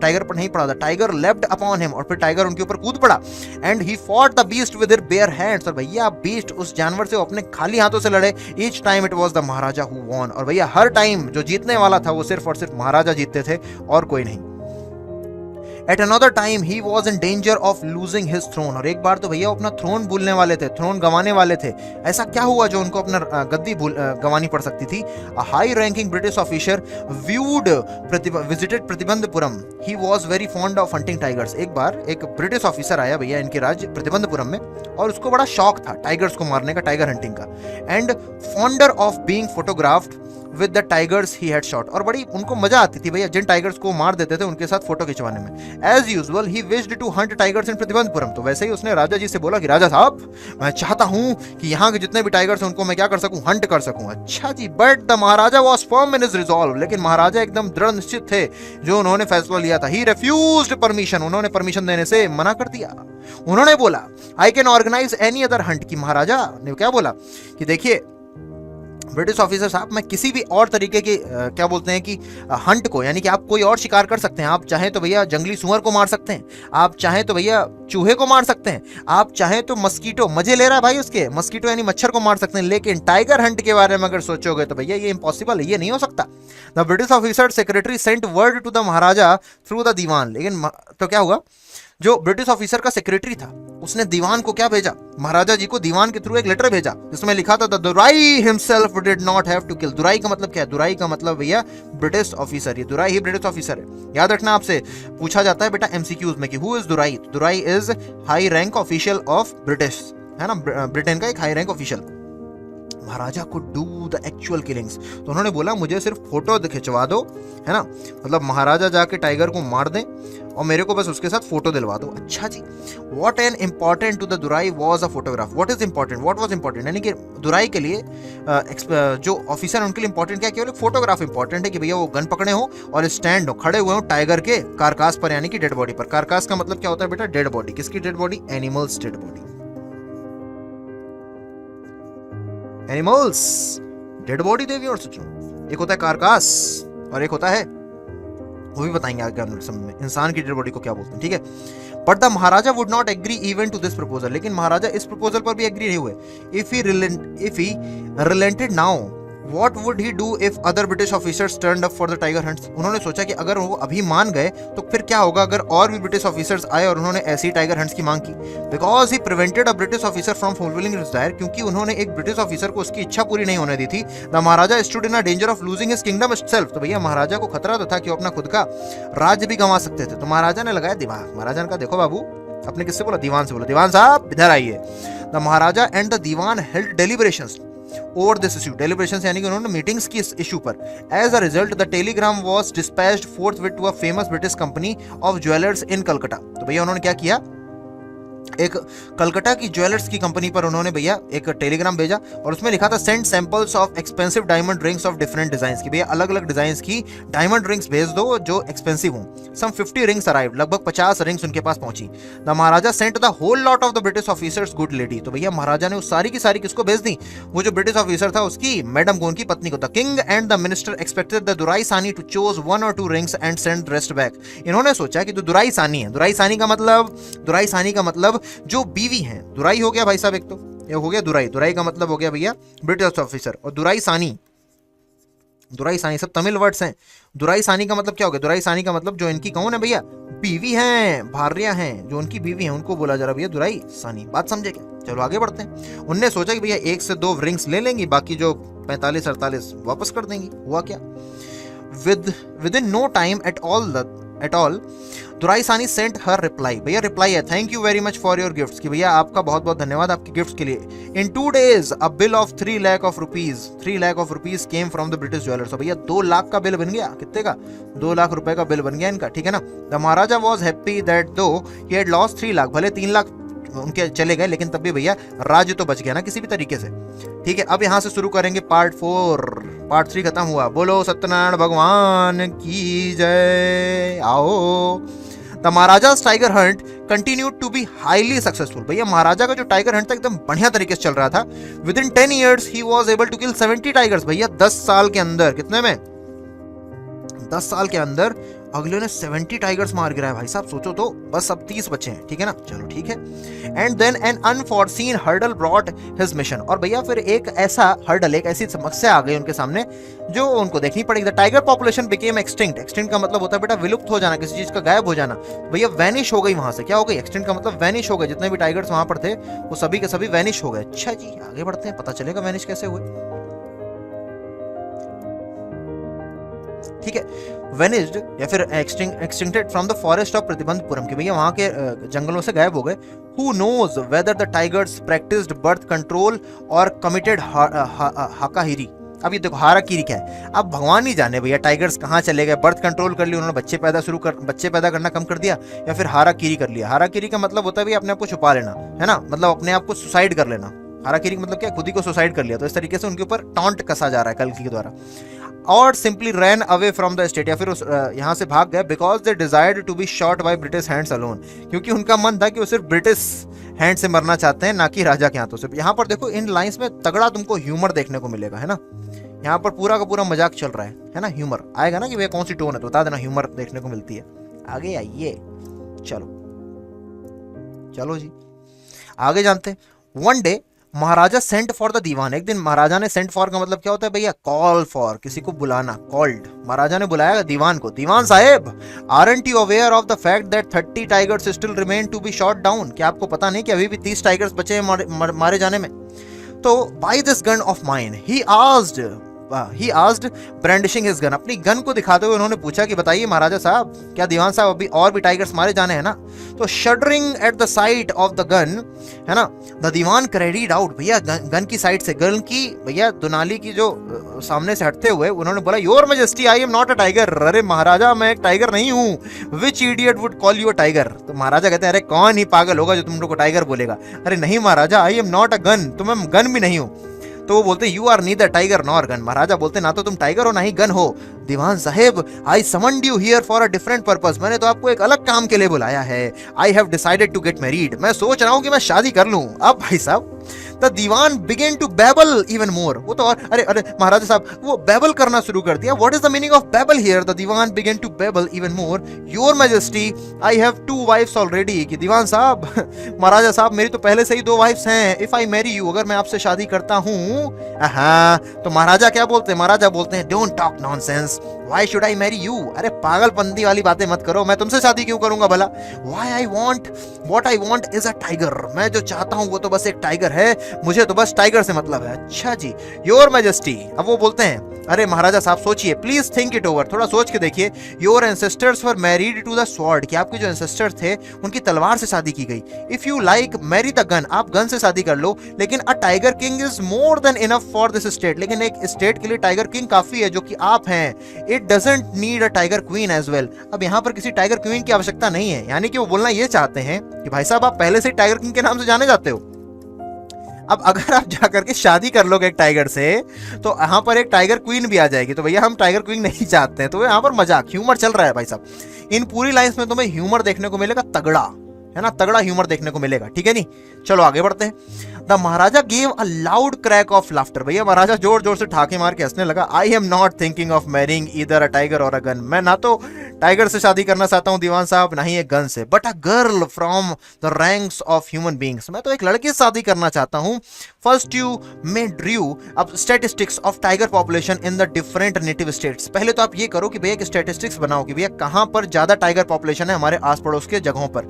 टाइगर पर नहीं पड़ा था। टाइगर लेफ्ट अपॉन हिम, और फिर टाइगर उनके ऊपर कूद पड़ा। And he fought the beast with his bare hands, और भैया बीस्ट उस जानवर से अपने खाली हाथों से लड़े। Each time it was the Maharaja who won, और भैया हर टाइम जो जीतने वाला था वो सिर्फ और सिर्फ महाराजा जीतते थे और कोई नहीं। At another time he was in danger of losing his throne, और एक बार तो भैया अपना थ्रोन भूलने वाले थे, थ्रोन गंवाने वाले थे। ऐसा क्या हुआ जो उनको अपना गद्दी गंवानी पड़ सकती थी। A high ranking British officer visited Pratibandapuram, he was very fond of hunting tigers। एक बार एक ब्रिटिश ऑफिसर आया भैया इनके राज्य प्रतिबंधपुरम में, और उसको बड़ा शौक था टाइगर्स को मारने का, टाइगर हंटिंग का। And fonder of being photographed with the tigers he had shot, और बड़ी उनको मजा आती थी भैया जिन टाइगर्स को मार देते थे उनके साथ फोटो खिंचवाने में। As usual he wished to hunt tigers in Pratibandapuram, तो वैसे ही उसने राजा जी से बोला कि राजा साहब मैं चाहता हूं कि यहाँ के जितने भी टाइगर्स हैं उनको मैं क्या कर सकूं, हंट कर सकूं। अच्छा जी, but the Maharaja was firm in his resolve, लेकिन महाराजा एकदम दृढ़ निश्चित थे जो उन्होंने फैसला लिया था। ही रिफ्यूज्ड परमिशन, उन्होंने परमिशन देने से मना कर दिया। उन्होंने बोला I can organise any other hunt, की महाराजा ने क्या बोला कि देखिए ब्रिटिश ऑफिसर साहब, मैं किसी भी और तरीके के क्या बोलते हैं कि हंट को, यानी कि आप कोई और शिकार कर सकते हैं। आप चाहें तो भैया जंगली सुअर को मार सकते हैं, आप चाहें तो भैया चूहे को मार सकते हैं, आप चाहें तो मस्कीटो, मजे ले रहा है भाई उसके, मस्कीटो यानी मच्छर को मार सकते हैं, लेकिन टाइगर हंट के बारे में अगर सोचोगे तो भैया ये इम्पॉसिबल है, ये नहीं हो सकता। The British officer secretary sent word to the Maharaja through the dewan, लेकिन तो क्या हुआ, जो ब्रिटिश ऑफिसर का सेक्रेटरी था उसने दीवान को क्या भेजा, महाराजा जी को दीवान के थ्रू एक लेटर भेजा जिसमें लिखा था the durai himself did not have to kill. Durai का मतलब क्या है, दुराई का मतलब भैया ब्रिटिश ऑफिसर, ये दुराई ही ब्रिटिश ऑफिसर है। याद रखना, आपसे पूछा जाता है बेटा एमसीक्यूज में कि who is Durai. Durai is high rank official of British, है ना, ब्रिटेन का एक हाई रैंक ऑफिशियल। महाराजा को डू द एक्चुअल किलिंग्स, तो उन्होंने बोला मुझे सिर्फ फोटो खिंचवा दो, है ना, मतलब महाराजा जाके टाइगर को मार दें और मेरे को बस उसके साथ फोटो दिलवा दो। अच्छा जी, what an important to the durai was a photograph. What is important, what was important, यानी कि दुराई के लिए जो ऑफिसर उनके लिए इंपॉर्टेंट क्या, केवल फोटोग्राफ इंपॉर्टेंट है कि भैया वो गन पकड़े हो और स्टैंड हो, खड़े हुए हो टाइगर के कारकास पर, यानी कि डेड बॉडी पर। कारकास का मतलब क्या होता है बेटा, डेड बॉडी। किसकी dead body, animals dead body. Animals dead body देवी और सोचो, एक होता है कारकास और एक होता है, वो भी बताएंगे आगे में, इंसान की डेड बॉडी को क्या बोलते हैं, ठीक है। But the Maharaja would not agree even to this proposal, लेकिन महाराजा इस प्रपोजल पर भी एग्री नहीं हुए। If he relented now what would he do if other British officers turned up for the tiger hunts. उन्होंने सोचा कि अगर वो अभी मान गए तो फिर क्या होगा अगर और भी ब्रिटिश ऑफिसर्स आए और उन्होंने ऐसी टाइगर हंट्स की मांग की। Because he prevented a British officer from fulfilling his Dzire, क्योंकि उन्होंने एक ब्रिटिश ऑफिसर को उसकी इच्छा पूरी नहीं होने दी थी। The Maharaja stood in a danger of losing his kingdom itself, तो भैया महाराजा को खतरा तो था कि वो अपना खुद का राज्य भी गंवा सकते थे। तो महाराजा ने लगाया दिमाग, महाराजा ने कहा देखो बाबू, अपने किससे बोला, दीवान से बोला, दीवान साहब इधर आइए। The Maharaja and the dewan held deliberations over this issue. Deliberations यानी कि उन्होंने मीटिंग्स की इस इशू पर। As a result the telegram was dispatched forthwith to a famous British company of jewellers in Calcutta. तो भैया उन्होंने क्या किया, एक कलकत्ता की ज्वेलर्स की कंपनी पर उन्होंने भैया एक टेलीग्राम भेजा और उसमें लिखा था send samples of expensive diamond rings of different designs की। भैया अलग अलग डिजाइंस की डायमंड रिंग्स भेज दो जो एक्सपेंसिव हों। सम 50 रिंग्स अराइव्ड, लगभग 50 रिंग्स उनके पास पहुंची। The Maharaja sent the whole lot of the British officers good lady. तो भैया महाराजा ने उस सारी की सारी किसको भेज दी, वो जो ब्रिटिश ऑफिसर था उसकी मैडम को, उनकी पत्नी को। The king and the minister expected the durai sani to choose 1 or 2 rings and send rest back. इन्होंने सोचा कि जो दुराई सानी है, दुराई सानी का मतलब जो बीवी हैं, दुराई हो गया भाई साहब, एक तो ये हो गया दुराई, दुराई का मतलब हो गया भैया ब्रिटिश ऑफिसर, और दुराई सानी सब तमिल वर्ड्स हैं। दुराई सानी का मतलब क्या हो गया, दुराई सानी का मतलब जो इनकी कौन है भैया, बीवी हैं, भार्या हैं, जो उनकी बीवी हैं उनको बोला जा रहा भैया दुराई सानी। बात समझे क्या, चलो आगे बढ़ते हैं। उनने सोचा कि भैया 1 से 2 रिंग्स ले लेंगी, बाकी जो 45-48 वापस कर देंगी। हुआ क्या, with in no time at all at all, duraisani sent her reply, भैया रिप्लाई है, thank you very much for your gifts, कि भैया आपका बहुत बहुत धन्यवाद आपके गिफ्ट्स के लिए। इन 2 days a bill of 3 lakh of rupees came from the British jewellers. तो भैया 2 लाख का बिल बन गया, कितने का, 2 लाख रुपए का बिल बन गया इनका, ठीक है ना। The Maharaja was happy that दो ही हैड लॉस्ट 3 लाख, भले 3 लाख उनके चले गए लेकिन तब भी भैया राज्य तो बच गया ना किसी भी तरीके से, ठीक है। अब यहां से शुरू करेंगे पार्ट 4, पार्ट 3 खत्म हुआ। बोलो सत्यनारायण भगवान की जय। आओ। The Maharaja's tiger hunt continued to be highly successful. भैया महाराजा का जो टाइगर हंट था एकदम बढ़िया तरीके से चल रहा था। Within 10 years he was able to kill 70 tigers. भैया 10 साल के अंदर, कितने में, 10 साल के अंदर अगले ने 70 टाइगर्स मार गिराया भाई साहब, सोचो तो, बस अब 30 बचे हैं, ठीक है ना। चलो ठीक है। And then an unforeseen hurdle brought his mission. और भैया फिर एक ऐसा हर्डल, एक ऐसी समस्या आ गई उनके सामने जो उनको देखनी पड़ेगी। The tiger population became extinct. Extinct का मतलब होता है बेटा विलुप्त हो जाना, किसी चीज का गायब हो जाना। भैया वैनिश हो गई वहां से, क्या हो गई, एक्सटिंक्ट का मतलब वैनिश हो गए। जितने भी टाइगर्स वहां पर थे वो सभी के सभी वैनिश हो गए। अच्छा जी, आगे बढ़ते हैं, पता चलेगा वैनिश कैसे हुए, ठीक है। वेनिस्ड या फिर extincted from the forest of Pratibandapuram, के भैया वहां के जंगलों से गायब हो गए। Who knows whether the tigers practised birth control और कमिटेड हाकाहिरी। अब ये देखो हाराकीरी क्या है, अब भगवान ही जाने भैया टाइगर्स कहाँ चले गए। बर्थ कंट्रोल कर लिया उन्होंने, बच्चे पैदा करना कम कर दिया, या फिर हाराकीरी कर लिया। हाराकीरी का मतलब होता है भैया अपने आप को छुपा लेना, है ना, मतलब अपने आप को सुसाइड कर लेना। हाराकीरी का मतलब क्या, खुद ही को सुसाइड कर लिया। तो इस तरीके से उनके ऊपर टॉन्ट कसा जा रहा है कल्कि के द्वारा। और simply ran away from the state, या फिर यहाँ से भाग गए। Because they desired to be shot by British hands alone, क्योंकि उनका मन था कि वो सिर्फ ब्रिटिश हैंड से मरना चाहते हैं, ना कि राजा के हाथों से। यहाँ पर देखो इन लाइंस में तगड़ा तुमको ह्यूमर देखने को मिलेगा, है ना। यहाँ पर पूरा का पूरा मजाक चल रहा है ना। ह्यूमर आएगा ना कि भैया कौन सी टोन है, तो बता देना, ह्यूमर देखने को मिलती है। आगे आइए, चलो जी आगे जानते। One day Maharaja sent for the dewan. एक दिन महाराजा ने, सेंट फॉर का मतलब क्या होता है भैया, कॉल फॉर, किसी को बुलाना, कॉल्ड। महाराजा ने बुलाया दीवान को। दीवान साहेब, aren't you aware of the fact that 30 tigers still remain to be shot down. क्या आपको पता नहीं कि अभी भी 30 टाइगर्स बचे हैं मारे जाने में। तो by this gun of mine he asked brandishing his gun. अपनी गन को दिखाते हुए उन्होंने पूछा कि बताइए महाराजा साहब, क्या दीवान साहब अभी और भी टाइगर्स मारे जाने हैं ना। तो shuddering at the site of the gun, है ना, द दीवान क्रेडिट आउट। भैया गन की साइड से, गन की भैया दुनाली की जो सामने से हटते हुए उन्होंने बोला, your majesty I am not a tiger. अरे महाराजा मैं एक टाइगर नहीं हूँ। Which idiot would call you a tiger. तो महाराजा कहते हैं, अरे कौन ही पागल होगा जो तुम लोग को टाइगर बोलेगा। अरे नहीं Maharaja, I am not a gun, तो मैं गन भी नहीं हूँ। तो वो बोलते you are neither tiger nor gun. Maharaja बोलते ना तो तुम टाइगर हो ना ही गन हो। दीवान साहेब, I summoned you here for a different purpose. मैंने तो आपको एक अलग काम के लिए बुलाया है। I have decided to get married. मैं सोच रहा हूं कि मैं शादी कर लूं। अब भाई साहब the Dewan began to babble even more. वो तो और अरे महाराजा साहब वो बैबल करना शुरू कर दिया। What is the meaning of babble here? The Dewan began to babble even more. Your majesty, I have 2 wives already. कि दीवान साहब, महाराजा साहब मेरी तो पहले से ही 2 वाइफ्स हैं। इफ आई मैरी यू, अगर मैं आपसे शादी करता हूं। तो महाराजा क्या बोलते हैं? महाराजा बोलते हैं don't talk nonsense, why should I marry you. अरे पागलपंती वाली बातें मत करो, मैं तुमसे शादी क्यों करूंगा भला। Why I want, what I want is a tiger. मैं जो चाहता हूं वो तो बस एक टाइगर है, मुझे तो बस टाइगर से मतलब है। अच्छा जी, योर मैजेस्टी। अब वो बोलते हैं, अरे महाराजा साहब सोचिए, प्लीज थिंक इट ओवर, थोड़ा सोच के देखिए। Your ancestors were married to the sword. कि आपके जो एंसेस्टर्स थे उनकी तलवार से शादी की गई। If you like marry the gun, आप गन से शादी कर लो। लेकिन a tiger king is more than enough for this state. लेकिन एक स्टेट के लिए टाइगर किंग काफी है, जो कि आप हैं। It doesn't need a tiger queen as well. अब यहाँ पर किसी टाइगर क्वीन की आवश्यकता नहीं है। यानी कि वो बोलना ये चाहते हैं कि भाई साहब आप पहले से टाइगर किंग के नाम से जाने जाते हो। अब अगर आप जाकर के शादी कर लोगे एक टाइगर से, तो यहाँ पर एक टाइगर क्वीन भी आ जाएगी। तो भैया हम टाइगर क्वीन नहीं चाहते हैं। तो यहाँ पर मजाक, ह्यूमर चल रहा है भाई साहब। इन पूरी लाइंस में तुम्हें ह्यूमर देखने को मिलेगा, तगड़ा, है ना, तगड़ा ह्यूमर देखने को मिलेगा। ठीक है नहीं, चलो आगे बढ़ते हैं। The Maharaja gave a loud crack of laughter. भैया महाराजा जोर जोर से ठाके मार के हंसने लगा। आई am not thinking of marrying either a tiger और अ गन। मैं ना तो टाइगर से शादी करना चाहता हूं दीवान साहब, ना ही एक गन से, but a girl from the ranks of human beings. मैं तो एक लड़की से शादी करना चाहता हूं। फर्स्ट यू मे ड्रू अब statistics of tiger population in the different native states. पहले तो आप ये करो कि भैया एक स्टैटिस्टिक्स बनाओ कि भैया कहां पर ज्यादा टाइगर पॉपुलेशन है हमारे आस पड़ोस के जगहों पर।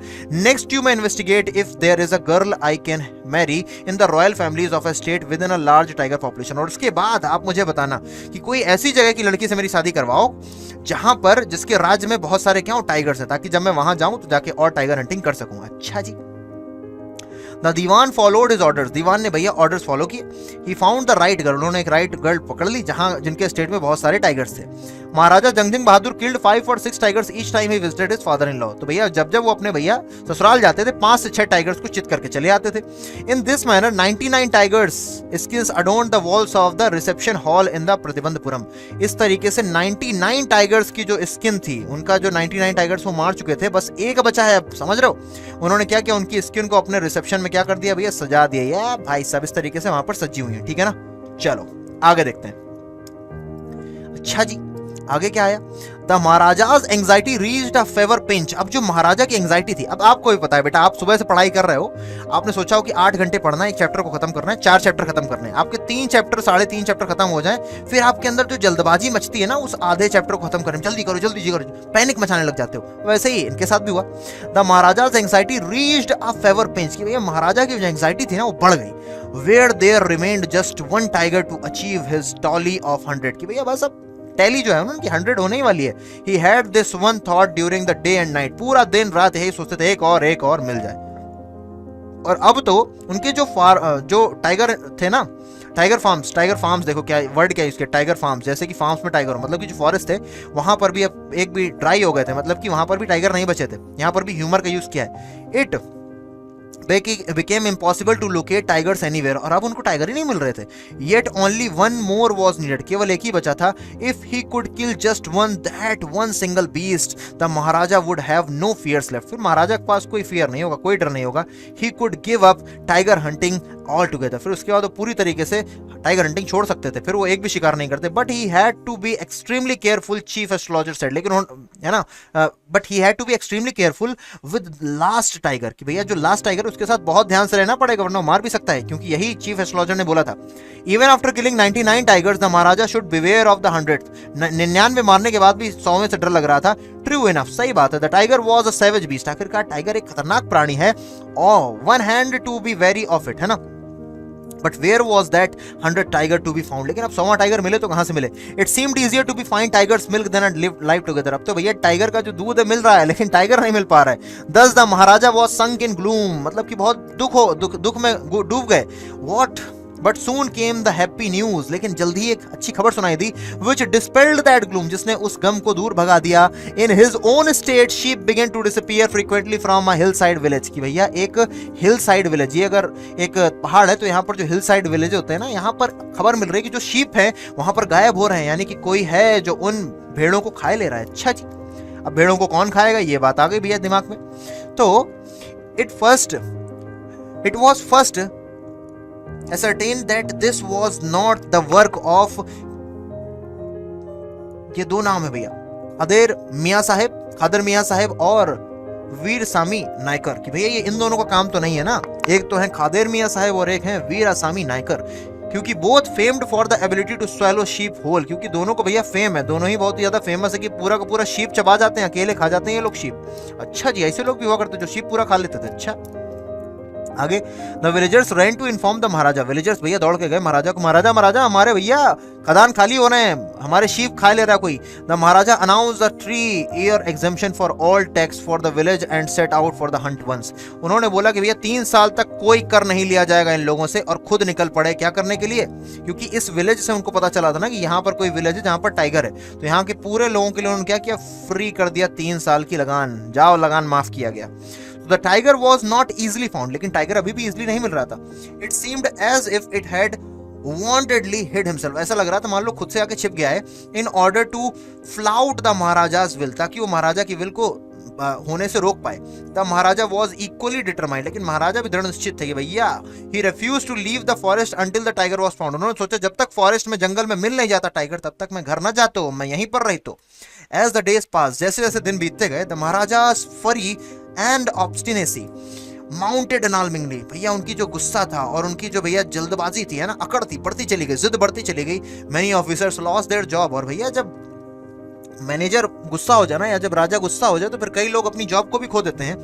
Next you may investigate if there is a girl I can marry in the royal families of a state within a large tiger population। और उसके बाद आप मुझे बताना कि कोई ऐसी जगह की लड़की से मेरी शादी करवाओ जहां पर जिसके राज्य में बहुत सारे क्या हो टाइगर्स है, ताकि जब मैं वहां जाऊं तो जाके और टाइगर हंटिंग कर सकूं। अच्छा जी। The dewan followed his orders, dewan ने भैया ऑर्डर्स फॉलो किए। He found the right girl, उन्होंने एक राइट गर्ल पकड़ ली जहां जिनके स्टेट में बहुत सारे टाइगर्स थे। Maharaja Jangjing Bahadur killed 5 or 6 tigers each time he visited his father in law. तो भैया जब जब वो अपने भैया ससुराल जाते थे 5 से 6 टाइगर्स को चित करके चले आते थे। In this manner 99 tigers skins adorn the walls of the reception hall in the Pratibandapuram. इस तरीके से 99 टाइगर्स की जो स्किन थी, उनका जो 99 टाइगर्स वो मार चुके थे, बस एक बचा है, अब समझ रहे हो। उन्होंने क्या किया, उनकी स्किन को अपने रिसेप्शन में क्या कर दिया भैया, सजा दिया। या भाई साहब इस तरीके से वहां पर सजी हुई है, ठीक है ना। चलो आगे देखते हैं। अच्छा जी, आगे क्या आया, the Maharaja's anxiety reached a fever pitch. अब जो महाराजा की एंग्जाइटी थी, अब आपको भी पता है बेटा, आप सुबह से पढ़ाई कर रहे हो, आपने सोचा हो कि 8 घंटे पढ़ना है, एक चैप्टर को खत्म करना है, 4 चैप्टर खत्म करने हैं, आपके 3 चैप्टर 3.5 चैप्टर खत्म हो जाए, फिर आपके अंदर जो जल्दबाजी मचती है ना उस आधे चैप्टर को खत्म करने में, जल्दी करो जल्दी करो, पैनिक मचाने लग जाते हो। वैसे ही इनके साथ भी हुआ। The Maharaja's anxiety reached a fever pitch, कि भैया महाराजा की जो एंग्जाइटी थी ना वो बढ़ गई। Where there remained just 1 tiger to achieve his tally of 100, कि भैया बस अब टैली जो है उनकी 100 होने ही वाली है। He had this one thought during the day and night, पूरा दिन रात यही सोचते थे एक और मिल जाए। और अब तो उनके जो टाइगर थे ना, टाइगर फार्म्स देखो क्या वर्ड क्या है इसके, टाइगर फार्म्स, जैसे कि फार्म्स में टाइगर हो, मतलब कि जो फॉरेस्ट थे वहां पर भी अब एक भी ड्राई हो गए थे, मतलब कि वहां पर भी टाइगर नहीं बचे थे। यहाँ पर भी ह्यूमर का यूज किया है। It became impossible to locate tigers anywhere, और अब उनको टाइगर ही नहीं मिल रहे थे। Yet only one more was needed, केवल एक ही बचा था। If he could kill just that one single beast, the Maharaja would have no fears left। फिर महाराजा के पास कोई फियर नहीं होगा, कोई डर नहीं होगा। He could give up tiger hunting altogether, फिर उसके बाद वो पूरी तरीके से टाइगर हंटिंग छोड़ सकते थे, फिर वो एक भी शिकार नहीं करते। But he had to be extremely careful, chief astrologer said, लेकिन है ना, but he had to be extremely careful with last tiger, कि भैया जो लास्ट टाइगर उसके साथ बहुत ध्यान से रहना पड़ेगा वरना मार भी सकता है, क्योंकि यही चीफ एस्ट्रोलॉजर ने बोला था। Even after killing 99 tigers the Maharaja should beware of the 100th, 99 मारने के बाद भी 100वें से डर लग रहा था। ट्रू इनफ, सही बात है। The tiger was a savage beast, आखिरकार टाइगर एक खतरनाक प्राणी है। और one had to be wary of it, है ना। But where was that 100 tiger to be found, लेकिन अब 100वां टाइगर मिले तो कहां से मिले। It seemed easier to be find tigers milk than and live live together, अब तो भैया टाइगर का जो दूध है मिल रहा है लेकिन टाइगर नहीं मिल पा रहा है। दस the Maharaja was sunk in gloom, मतलब कि बहुत दुख में डूब गए। What but soon came the happy news, लेकिन जल्दी एक अच्छी खबर सुनाई दी। विच डिस्पेल्ड दैट ग्लूम, जिसने उस गम को दूर भगा दिया। In his own state sheep began to disappear frequently from a hillside village, की भैया एक हिल साइड विलेज, ये अगर एक पहाड़ है तो यहाँ पर जो हिल साइड विलेज होते हैं ना, यहाँ पर खबर मिल रही है कि जो शीप है वहां पर गायब हो रहे हैं, यानी कि कोई है जो उन भेड़ों को खाए ले रहा है। अच्छा जी, अब भेड़ों को कौन खाएगा ये बात आ गई भैया दिमाग में। तो it was first ascertained that this was not the work of, ये 2 नाम है भैया, खादर मियां साहेब और वीरासामी नायकर, कि भैया ये इन दोनों का काम तो नहीं है ना। एक तो है खादर मियां साहेब और एक है वीरासामी नायकर, क्योंकि both famed for the ability to swallow sheep whole, क्योंकि दोनों को भैया फेम है, दोनों ही बहुत ज्यादा फेमस है कि पूरा का पूरा शीप चबा जाते हैं, अकेले खा जाते हैं ये लोग शीप। अच्छा जी, ऐसे लोग भी हुआ करते जो शीप पूरा खा लेते थे। अच्छा आगे, the villagers ran to inform the Maharaja, villagers भैया दौड़ के गए महाराजा को, महाराजा हमारे भैया खदान खाली हो रहे हैं, हमारे शीप खा ले रहा कोई। The Maharaja announce the 3 year exemption for all tax for the village and set out for the hunt once, उन्होंने बोला कि भैया 3 साल तक कोई कर नहीं लिया जाएगा इन लोगों से, और खुद निकल पड़े क्या करने के लिए, क्योंकि इस विलेज से उनको पता चला था ना कि यहाँ पर कोई विलेज है जहाँ पर टाइगर है, तो यहाँ के पूरे लोगों के लिए उन्होंने क्या किया, फ्री कर दिया 3 साल की लगान, जाओ लगान माफ किया गया। The tiger was not easily found, लेकिन टाइगर अभी भी इजीली नहीं मिल रहा था। It seemed as if it had wantedly hid himself, ऐसा लग रहा था मान लो खुद से आके छिप गया है। In order to flout the महाराजा's will, ताकि वो महाराजा की विल को होने से रोक पाए। The Maharaja was equally determined, लेकिन महाराजा भी दृढ़ निश्चित थे कि भैया he refused to leave the forest until the tiger was found, उन्होंने सोचा जब तक फॉरेस्ट में जंगल में मिल नहीं जाता टाइगर तब तक मैं घर ना जाता हूं, मैं यहीं पर रही तो। As the days passed, जैसे जैसे दिन बीतते गए, the महाराजा's fury and obstinacy mounted alarmingly, भैया उनकी जो गुस्सा था और उनकी जो भैया जल्दबाजी थी है ना, अकड़ती बढ़ती चली गई, जिद बढ़ती चली गई। Many officers lost their job, और भैया जब मैनेजर गुस्सा हो जाना या जब राजा गुस्सा हो जाए तो फिर कई लोग अपनी जॉब को भी खो देते हैं।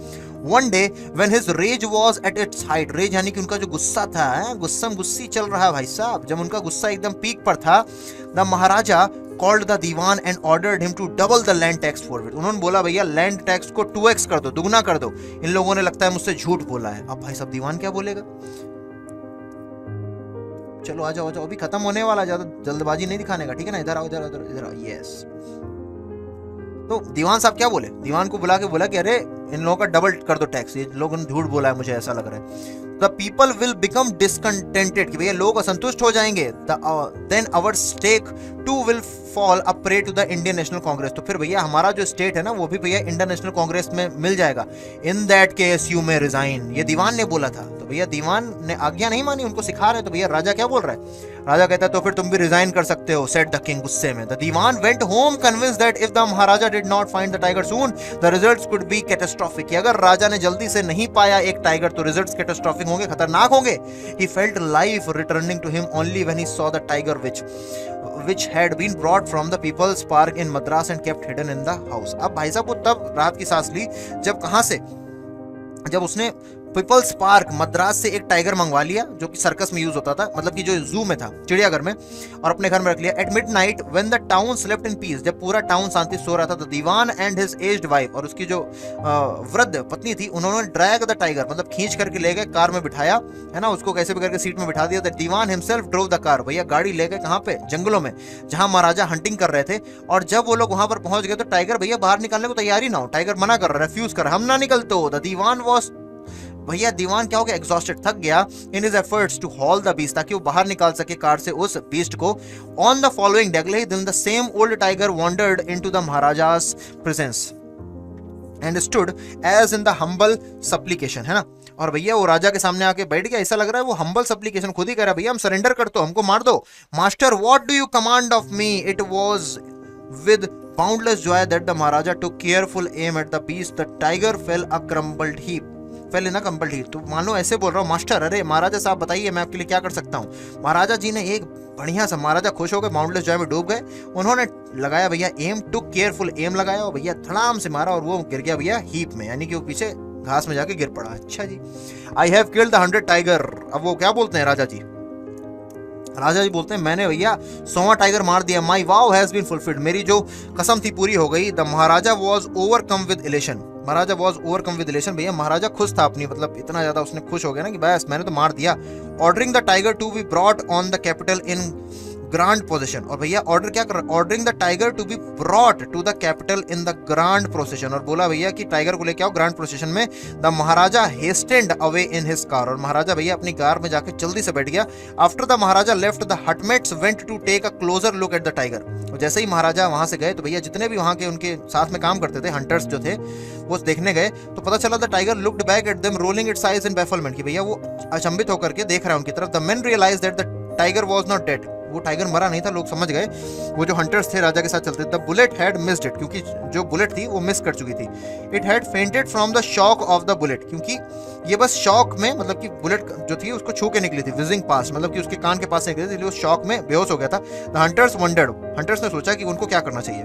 One day when his rage was at its height, rage यानी कि उनका जो गुस्सा था, गुस्सा गुस्सी चल रहा है भाई साहब, जब उनका गुस्सा एकदम पीक पर था, the Maharaja called the Dewan and ordered him to double the land tax forward. उन्होंने बोला भैया लैंड टैक्स को 2x कर दो, दुगना कर दो। इन लोगों ने लगता है मुझसे झूठ बोला है। अब भाई साहब दीवान क्या बोलेगा? चलो आ जाओ, अभी खत्म होने वाला, ज्यादा जल्दबाजी नहीं दिखाने का, ठीक है ना? इधर आओ, इधर आओ, यस। तो दीवान साहब क्या बोले? दीवान को बुला के बोला कि अरे इन लोगों का डबल कर दो टैक्स, ये लोगों ने झूठ बोला है, मुझे ऐसा लग रहा है। The people will become discontented, कि भैया लोग असंतुष्ट हो जाएंगे। Then our state too will fall a prey to the Indian National Congress, तो फिर भैया हमारा जो स्टेट है ना वो भी भैया इंडियन नेशनल कांग्रेस में मिल जाएगा। In that case you may resign, ये दीवान ने बोला था। तो भैया दीवान ने आज्ञा नहीं मानी, उनको सिखा रहे। तो भैया राजा क्या बोल रहा है? राजा कहता है तो फिर तुम भी रिजाइन कर सकते हो, सेड द किंग गुस्से में। The Dewan went home convinced that if the Maharaja did not find the tiger soon the results could be catastrophic, कि अगर राजा ने जल्दी से नहीं पाया एक टाइगर तो रिजल्ट्स कैटास्ट्रोफिक होंगे, खतरनाक होंगे। He felt life returning to him only when he saw the tiger which had been brought from the people's park in Madras and kept hidden in the house। अब भाई साहब वो तब रात की सांस ली जब कहां से, जब उसने पीपल्स पार्क मद्रास से एक टाइगर मंगवा लिया जो कि सर्कस में यूज होता था, मतलब कि जो जू में था, चिड़ियाघर में, और अपने घर में रख लिया। At midnight when the town slept in peace, जब पूरा टाउन शांति से सो रहा था, तो Dewan and his aged wife, और उसकी जो वृद्ध पत्नी थी, उन्होंने ड्रैग द टाइगर, मतलब खींच करके ले गए, कार में बिठाया, है ना, उसको कैसे भी करके सीट में बिठा दिया। The Dewan himself drove the car, भैया गाड़ी ले गए कहाँ पे? जंगलों में, जहां महाराजा हंटिंग कर रहे थे। और जब वो लोग वहां पर पहुंच गए तो टाइगर भैया बाहर निकलने को तैयार ही ना हो, टाइगर मना कर रहा है, रिफ्यूज कर रहा है, हम ना निकलते हो। द दीवान वॉज, भैया दीवान क्या हो गया? एग्जॉस्टेड, थक गया। In his efforts to haul the beast, ताकि वो बाहर निकाल सके कार से उस बीस्ट को। ऑन द फॉलोइंग डे, अगले ही दिन, the same old tiger wandered into the Maharaja's presence and stood as in the humble supplication, है ना। और भैया वो राजा के सामने आके बैठ गया, ऐसा लग रहा है वो हम्बल सप्लीकेशन खुद ही कह रहा है, भैया हम सरेंडर कर दो, हमको मार दो। Master what do you command of me? It was with boundless joy that the Maharaja took careful aim at the beast, the tiger fell a crumbled heap, पहले ना कंपल्ड ही। तो मान लो ऐसे बोल रहा हूँ, मास्टर अरे महाराजा साहब बताइए मैं आपके लिए क्या कर सकता हूँ। महाराजा जी ने एक बढ़िया सा, महाराजा खुश हो गए, बाउंडलेस जॉय में डूब गए। उन्होंने लगाया भैया एम, टुक केयरफुल एम लगाया, और भैया धड़ाम से मारा और वो गिर गया भैया हीप में, यानी कि वो पीछे घास में जाके गिर पड़ा। अच्छा जी, I have killed the 100 tiger. अब वो क्या बोलते हैं राजा जी? राजा जी बोलते हैं मैंने भैया 100वां टाइगर मार दिया। माई वाव हैज बीन फुलफिल्ड, मेरी जो कसम थी पूरी हो गई। The Maharaja was overcome with elation, Maharaja was overcome with elation, भैया महाराजा खुश था अपनी, मतलब इतना ज्यादा उसने खुश हो गया ना कि बस मैंने तो मार दिया। Ordering the tiger to be brought on the capital in grand position, और भैया ऑर्डर क्या कर रहा है? Ordering the tiger to be brought to the capital in the grand procession, और बोला भैया कि टाइगर को लेके आओ ग्रांड प्रोसेशन में। The maharaja hastened away in his car, और महाराजा भैया अपनी कार में जाके जल्दी से बैठ गया। After the maharaja left, the hutmates went to take a closer look at the tiger, और जैसे ही महाराजा वहां से गए तो भैया जितने भी वहां के उनके साथ में काम करते थे, हंटर्स जो थे, वो देखने गए तो पता चला the tiger looked back at them rolling its eyes in bafflement, कि भैया वो अचंभित होकर के देख रहा है उनकी तरफ। The men realise that the tiger was not dead, वो टाइगर मरा नहीं था, लोग समझ गए, वो जो हंटर्स थे राजा के साथ चलते थे। The bullet had missed it, क्योंकि जो बुलेट थी वो मिस कर चुकी थी। It had fainted from the shock of the bullet, क्योंकि ये बस शॉक में, मतलब कि बुलेट जो थी उसको छू के निकली थी, विजिंग पास, मतलब कि उसके कान के पास से निकली थी, इसलिए उस शॉक में बेहोश हो गया था। द हंटर्स वंडर्ड, हंटर्स ने सोचा कि उनको क्या करना चाहिए।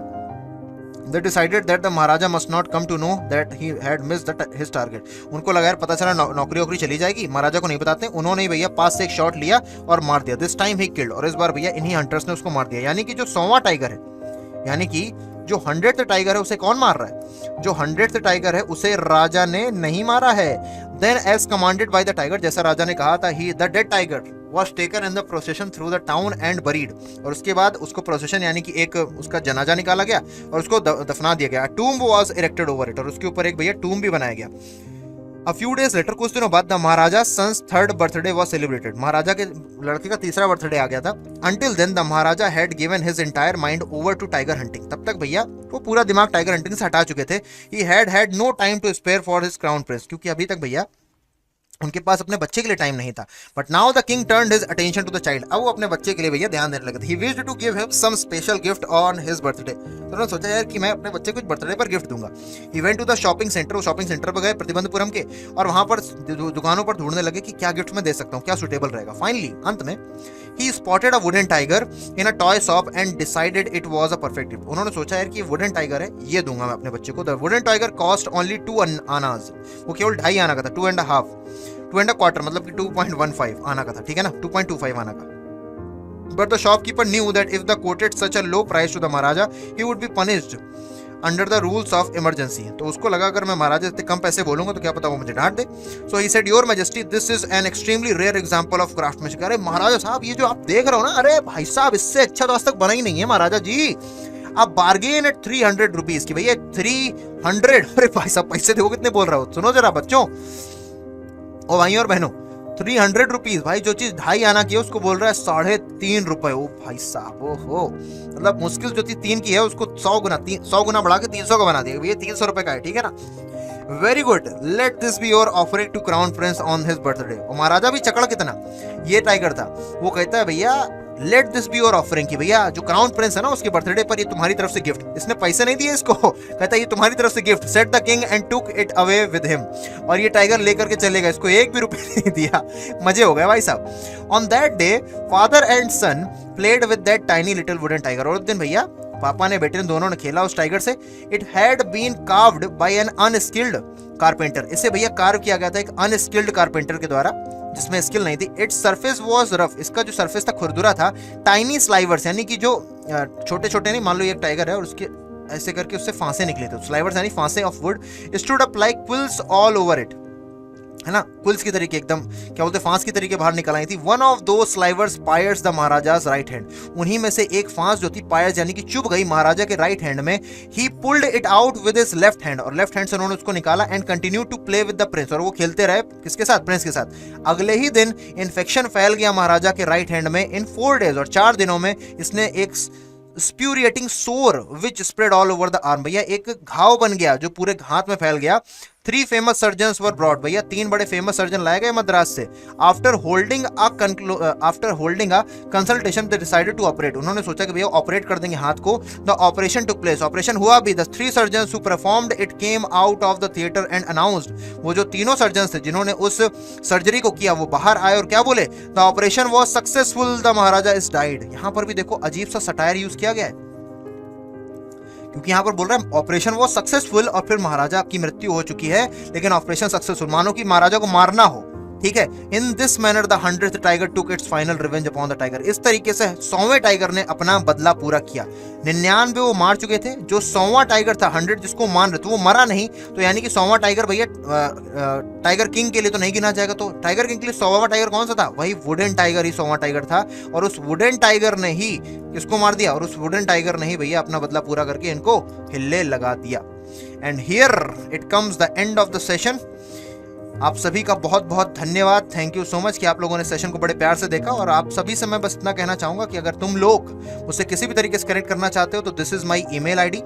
They decided that the Maharaja must not come to know that he had missed his target। उनको लगा यार पता चला नौकरी वोकरी चली जाएगी, महाराजा को नहीं बताते। उन्होंने भैया पास से एक शॉट लिया और मार दिया। दिस टाइम ही किल्ड, और इस बार भैया इन्हीं हंटर्स ने उसको मार दिया। यानी कि जो 100वां टाइगर है, यानी कि जो 100th टाइगर है उसे कौन मार रहा है? जो 100th टाइगर है उसे राजा ने नहीं मारा है। Then as commanded by the tiger, जैसा राजा ने कहा था, ही the dead tiger was taken in the procession through the town and buried, और उसके बाद उसको प्रोसेशन यानी कि एक उसका जनाजा निकाला गया और उसको दफना दिया गया। tomb was erected over it, और उसके ऊपर एक भैया टूम भी बनाया गया। A few days later, कुछ दिनों बाद, the Maharaja son's 3rd birthday was celebrated, महाराजा के लड़के का 3रा बर्थडे आ गया था। Until then, the Maharaja had given his entire mind over to tiger hunting, तब तक भैया वो पूरा दिमाग टाइगर हंटिंग से हटा चुके थे। He had no time to spare for his crown prince, क्योंकि अभी तक भैया उनके पास अपने बच्चे के लिए टाइम नहीं था। But now the king turned his attention to the child, अब वो अपने बच्चे के लिए भैया ध्यान देने लगे थे। He wished to give him some special gift on his birthday, तो उन्होंने सोचा यार कि मैं अपने बच्चे को बर्थडे पर गिफ्ट दूंगा। He went to the shopping centre, वो शॉपिंग सेंटर पर गए प्रतिबंधपुरम के, और वहां पर दुकानों पर ढूंढने लगे कि क्या गिफ्ट मैं दे सकता हूँ, क्या सुटेबल रहेगा। फाइनली अंत में he spotted a wooden tiger in a toy shop and decided it was a perfect gift. उन्होंने सोचा यार कि वुडन टाइगर है, ये दूंगा मैं अपने बच्चे को। The wooden tiger cost only 2 आनाज, वो केवल 2.5 आना का था, 2.25 मतलब कि 2.15 आना का था, ठीक है ना, 2.25 आना का। But the shopkeeper knew that if the quoted such a low price to the Maharaja, he would be punished under the rules of emergency. तो उसको लगा अगर मैं महाराजा से कम पैसे बोलूंगा तो क्या पता वो मुझे डांट दे। So he said, Your Majesty, this is an extremely rare example of craftsmanship. अरे महाराजा साहब ये जो आप देख रहे हो ना, अरे भाई साहब इससे अच्छा तो आज तक बना ही नहीं है महाराजा जी। आप बार्गेन एट 300 रुपीज की, भैया 300, अरे भाई साहब पैसे देखो कितने बोल रहे हो, सुनो जरा बच्चों और भाइयों और बहनों, 300 रुपीज भाई, जो चीज 2.5 आना की है उसको बोल रहा है 3.5 रुपए। ओ भाई साहब, ओहो, मतलब मुश्किल जो थी 3 की है उसको 100 गुना बढ़ा के 300 का बना दिया, ये 300 रुपए का है, ठीक है ना। Very good, let this be your offering to crown prince on his birthday. और महाराजा भी चकड़ कितना, ये टाइगर था, वो कहता है भैया late this be your offering की भैया जो क्राउन प्रिंस है ना उसके बर्थडे पर ये तुम्हारी तरफ से गिफ्ट, इसने पैसे नहीं दिए इसको, कहता है ये तुम्हारी तरफ से gift, set the king and took it away with him. और ये टाइगर लेकर के चलेगा, इसको 1 भी रुपए नहीं दिया। मजे हो गए भाई साहब। On that day father and son played with that tiny little wooden tiger. और उस दिन भैया पापा ने बेटे ने दोनों ने खेला उस टाइगर से। It had been carved by an unskilled carpenter. इसे भैया कार्व किया गया था एक अनस्किल्ड कारपेंटर के द्वारा जिसमें स्किल नहीं थी। इट्स सरफेस वाज रफ, इसका जो सरफेस था खुरदुरा था। टाइनी स्लाइवर्स यानी कि जो छोटे छोटे नहीं, मान लो एक टाइगर है और उसके ऐसे करके उससे फांसे निकले थे, स्लाइवर्स यानी फांसे of would stood up like quills all over it, है ना, क्विल्स की तरीके एकदम क्या बोलते फांस की तरीके बाहर निकल आई थी। वन ऑफ दो स्लाइवर्स pierce the Maharaja's right hand. उन्हीं में से एक फांस जो थी पायर्स यानी कि चुभ गई महाराजा के राइट हैंड में। He pulled it out with his left hand, और लेफ्ट हैंड से उन्होंने उसको निकाला। And continue to play with the prince, और वो खेलते रहे किसके साथ, प्रिंस के साथ। अगले ही दिन इन्फेक्शन फैल गया महाराजा के राइट हैंड में। इन 4 डेज, और 4 दिनों में इसने एक suppurating sore which spread all over the arm, भैया एक घाव बन गया जो पूरे हाथ में फैल गया। 3 फेमस सर्जन्स वर ब्रॉट, भैया 3 बड़े फेमस सर्जन लाए गए मद्रास से। After holding a consultation they decided to operate. उन्होंने सोचा कि भैया ऑपरेट कर देंगे हाथ को। The operation took place, operation हुआ भी। The 3 surgeons who performed it came out of the theatre and announced. वो जो तीनों सर्जन्स थे जिन्होंने उस सर्जरी को किया वो बाहर आए और क्या बोले, the operation was successful, the Maharaja is died. यहां पर भी देखो अजीब सा सटायर यूज किया गया है, क्योंकि यहां पर बोल रहा है ऑपरेशन वो सक्सेसफुल और फिर महाराजा की मृत्यु हो चुकी है, लेकिन ऑपरेशन सक्सेसफुल, मानो कि महाराजा को मारना हो, ठीक है। इन this manner the 100th tiger took its final revenge upon the tiger. इस तरीके से 100वें टाइगर ने अपना बदला पूरा किया। 99 वो मार चुके थे, जो 100वां टाइगर था 100 जिसको मान रहे थे वो मरा नहीं, तो यानी कि 100वां टाइगर भैया टाइगर किंग के लिए तो नहीं गिना जाएगा। तो टाइगर किंग के लिए 100वां टाइगर कौन सा था, वही वुडन टाइगर ही 100वां टाइगर था। और उस वुडन टाइगर ने ही किसको मार दिया, और उस वुडन टाइगर ने ही भैया अपना बदला पूरा करके इनको हिल्ले लगा दिया। And here it comes the end of the session. आप सभी का बहुत बहुत धन्यवाद, थैंक यू सो मच कि आप लोगों ने सेशन को बड़े प्यार से देखा। और आप सभी से मैं बस इतना कहना चाहूंगा कि अगर तुम लोग मुझसे किसी भी तरीके से कनेक्ट करना चाहते हो तो this is my email ID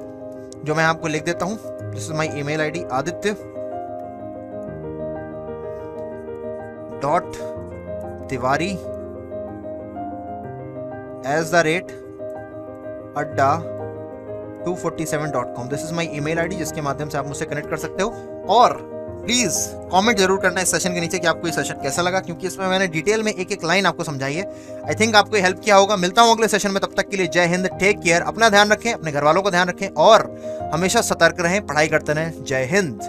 जो मैं आपको लिख देता हूं। This is my email ID aditya.tiwari@adda247.com। This is my email ID जिसके माध्यम से आप मुझसे कनेक्ट कर सकते हो। और प्लीज कमेंट जरूर करना इस सेशन के नीचे कि आपको ये सेशन कैसा लगा, क्योंकि इसमें मैंने डिटेल में एक एक लाइन आपको समझाई है। आई थिंक आपको हेल्प किया होगा। मिलता हूं अगले सेशन में, तब तक के लिए जय हिंद, टेक केयर, अपना ध्यान रखें, अपने घर वालों का ध्यान रखें और हमेशा सतर्क रहें, पढ़ाई करते रहें। जय हिंद।